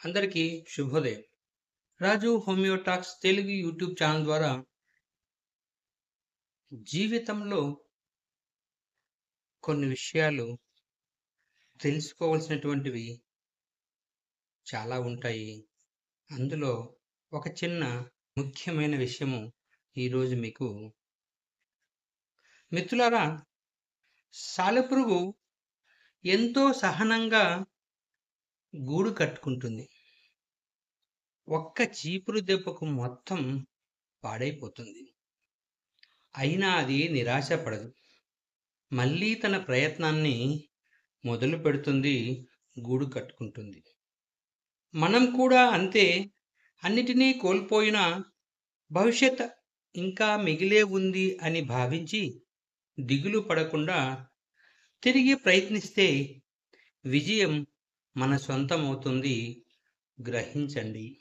అందరికీ శుభోదయం. Raju homeo talks Telugu YouTube channel ద్వారా జీవితంలో కొన్ని విషయాలు తెలుసుకోవాల్సినటువంటివి చాలా ఉంటాయి. అందులో ఒక చిన్న ముఖ్యమైన విషయము ఈరోజు మీకు మిత్రులారా, సాలెపురుగు ఎంతో సహనంగా గూడు కట్టుకుంటుంది. ఒక్క చీపురు దెబ్బకు మొత్తం పాడైపోతుంది. అయినా అది నిరాశపడదు. మళ్ళీ తన ప్రయత్నాన్ని మొదలు పెడుతుంది, గూడు కట్టుకుంటుంది. మనం కూడా అంతే. అన్నిటినీ కోల్పోయినా భవిష్యత్ ఇంకా మిగిలే ఉంది అని భావించి దిగులు పడకుండా తిరిగి ప్రయత్నిస్తే విజయం మన సొంతమవుతుంది. గ్రహించండి.